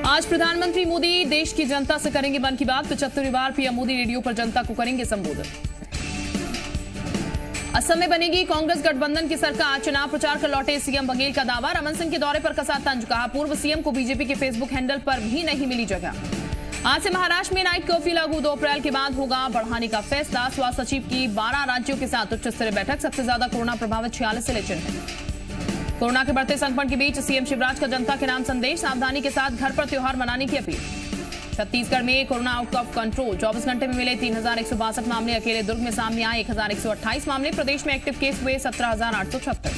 आज प्रधानमंत्री मोदी देश की जनता से करेंगे मन की बात। 75वीं बार पीएम मोदी रेडियो पर जनता को करेंगे संबोधित। असम में बनेगी कांग्रेस गठबंधन की सरकार, चुनाव प्रचार कर लौटे सीएम बघेल का दावा। रमन सिंह के दौरे पर कसा तंज, कहा पूर्व सीएम को बीजेपी के फेसबुक हैंडल पर भी नहीं मिली जगह। आज से महाराष्ट्र में नाइट कर्फ्यू लागू, 2 अप्रैल के बाद होगा बढ़ाने का फैसला। स्वास्थ्य सचिव की 12 राज्यों के साथ उच्च स्तरीय बैठक। सबसे ज्यादा कोरोना प्रभावित 46 जिले चिन्हित। कोरोना के बढ़ते संकट के बीच सीएम शिवराज का जनता के नाम संदेश, सावधानी के साथ घर पर त्योहार मनाने की अपील। छत्तीसगढ़ में कोरोना आउट ऑफ कंट्रोल, 24 घंटे में मिले 3162 मामले। अकेले दुर्ग में सामने आए 1128 मामले। प्रदेश में एक्टिव केस हुए 17,876।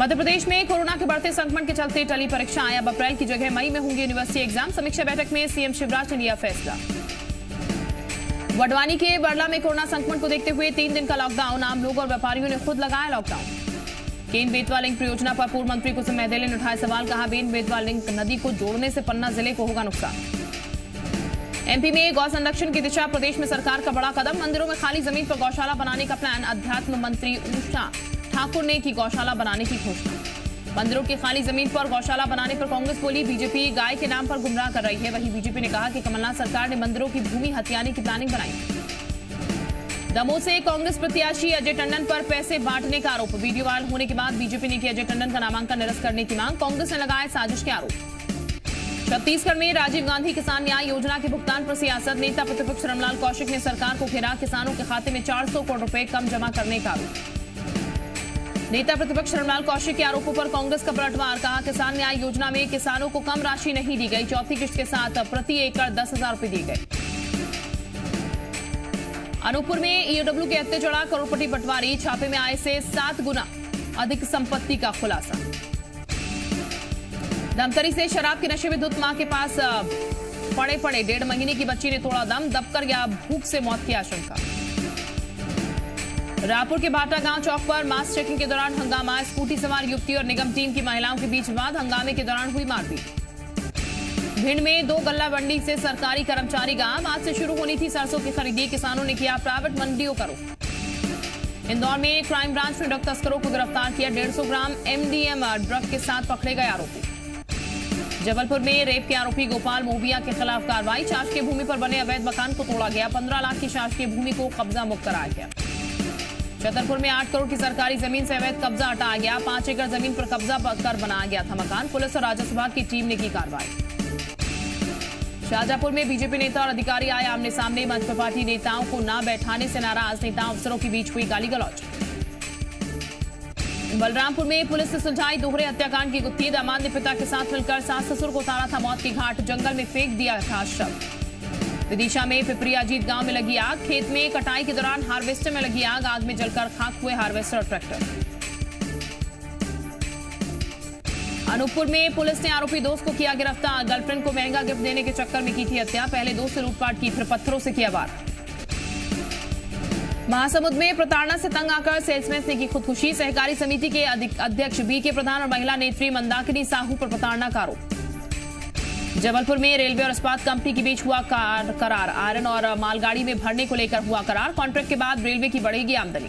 मध्य प्रदेश में कोरोना के बढ़ते संक्रमण के चलते टली परीक्षाएं, अब अप्रैल की जगह मई में होंगी यूनिवर्सिटी एग्जाम। समीक्षा बैठक में सीएम शिवराज ने लिया फैसला। वडवानी के बरला में कोरोना संक्रमण को देखते हुए 3 दिन का लॉकडाउन। आम लोग और व्यापारियों ने खुद लगाया लॉकडाउन। केन बेतवा लिंक परियोजना पर पूर्व मंत्री कुसुम महदेले ने उठाए सवाल, कहा बेन बेतवा लिंक नदी को जोड़ने से पन्ना जिले को होगा नुकसान। एमपी में गौ संरक्षण की दिशा, प्रदेश में सरकार का बड़ा कदम। मंदिरों में खाली जमीन पर गौशाला बनाने का प्लान। अध्यात्म मंत्री उषा ठाकुर ने की गौशाला बनाने की घोषणा। मंदिरों की खाली जमीन पर गौशाला बनाने पर कांग्रेस बोली बीजेपी गाय के नाम पर गुमराह कर रही है। वहीं बीजेपी ने कहा कि कमलनाथ सरकार ने मंदिरों की भूमि हथियाने की प्लानिंग बनाई। दमोह से कांग्रेस प्रत्याशी अजय टंडन पर पैसे बांटने का आरोप। वीडियो वायरल होने के बाद बीजेपी ने की अजय टंडन का नामांकन निरस्त करने की मांग। कांग्रेस ने लगाए साजिश के आरोप। छत्तीसगढ़ में राजीव गांधी किसान न्याय योजना के भुगतान पर सियासत। नेता प्रतिपक्ष रामलाल कौशिक ने सरकार को घेरा, किसानों के खाते में 400 करोड़ रुपए कम जमा करने का आरोप। नेता प्रतिपक्ष रामलाल कौशिक के आरोपों पर कांग्रेस का पलटवार, कहा किसान न्याय योजना में किसानों को कम राशि नहीं दी गई। चौथी किश्त के साथ प्रति एकड़ 10,000 रुपए दिए गए। अनूपपुर में ईओडब्ल्यू के हत्या चढ़ा, करोड़पति पटवारी। छापे में आए से 7 गुना अधिक संपत्ति का खुलासा। धमतरी से शराब के नशे में धुत मां के पास पड़े 1.5 महीने की बच्ची ने तोड़ा दम, दबकर या भूख से मौत की आशंका। रायपुर के भाटा गांव चौक पर मास चेकिंग के दौरान हंगामा। स्कूटी सवार युवती और निगम टीम की महिलाओं के बीच विवाद, हंगामे के दौरान हुई मारपीट। भिंड में 2 गल्ला मंडी से सरकारी कर्मचारी गायब। आज से शुरू होनी थी सरसों की खरीदी, किसानों ने किया प्राइवेट मंडियों का रुख। इंदौर में क्राइम ब्रांच ने ड्रग तस्करों को गिरफ्तार किया। 150 ग्राम एमडीएम ड्रग के साथ पकड़े गए आरोपी। जबलपुर में रेप के आरोपी गोपाल मोबिया के खिलाफ कार्रवाई। शासकीय भूमि पर बने अवैध मकान को तोड़ा गया। 15 लाख की शासकीय भूमि को कब्जा मुक्त कराया गया। छतरपुर में 8 करोड़ की सरकारी जमीन से अवैध कब्जा हटाया गया। 5 एकड़ जमीन पर कब्जा कर बनाया गया था मकान। पुलिस और राजस्व विभाग की टीम ने की कार्रवाई। शाहजहांपुर में बीजेपी नेता और अधिकारी आए आमने सामने। मंच पर पार्टी नेताओं को न बैठाने से नाराज नेताओं अफसरों के बीच हुई गाली गलौज। बलरामपुर में पुलिस ने सुलझाई दोहरे हत्याकांड की गुत्थी। दामाद ने पिता के साथ मिलकर सास ससुर को उतारा था मौत की घाट, जंगल में फेंक दिया था शव। विदिशा में पिपरियाजीत गांव में लगी आग। खेत में कटाई के दौरान हार्वेस्टर में लगी आग। आग में जलकर खाक हुए हार्वेस्टर और ट्रैक्टर। अनूपपुर में पुलिस ने आरोपी दोस्त को किया गिरफ्तार। गर्लफ्रेंड को महंगा गिफ्ट देने के चक्कर में की थी हत्या। पहले दोस्त से लूटपाट की, फिर पत्थरों से किया वार। महासमुंद में प्रताड़ना से तंग आकर सेल्समैन ने की खुदकुशी। सहकारी समिति के अध्यक्ष बीके प्रधान और महिला नेत्री मंदाकिनी साहू पर प्रताड़ना का आरोप। जबलपुर में रेलवे और इस्पात कंपनी के बीच हुआ करार। आयरन और मालगाड़ी में भरने को लेकर हुआ करार। कॉन्ट्रैक्ट के बाद रेलवे की बढ़ेगी आमदनी।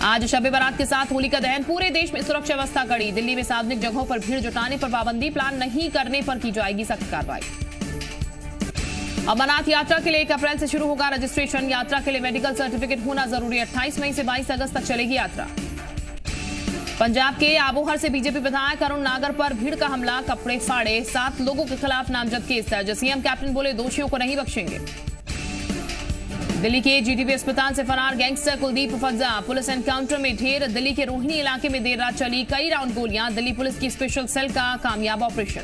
आज शब बारात के साथ होली का दहन। पूरे देश में सुरक्षा व्यवस्था कड़ी। दिल्ली में सार्वजनिक जगहों पर भीड़ जुटाने पर पाबंदी। प्लान नहीं करने पर की जाएगी सख्त कार्रवाई। अमरनाथ यात्रा के लिए 1 अप्रैल से शुरू होगा रजिस्ट्रेशन। यात्रा के लिए मेडिकल सर्टिफिकेट होना जरूरी। 28 मई से 22 अगस्त तक चलेगी यात्रा। पंजाब के आबोहर से बीजेपी विधायक अरुण नागर पर भीड़ का हमला, कपड़े फाड़े। 7 लोगों के खिलाफ नामजद केस दर्ज। सीएम कैप्टन बोले दोषियों को नहीं बख्शेंगे। दिल्ली के जीटीबी अस्पताल से फरार गैंगस्टर कुलदीप फज्जा। पुलिस एनकाउंटर में ढेर। दिल्ली के रोहिणी इलाके में देर रात चली कई राउंड गोलियां। दिल्ली पुलिस की स्पेशल सेल का कामयाब ऑपरेशन।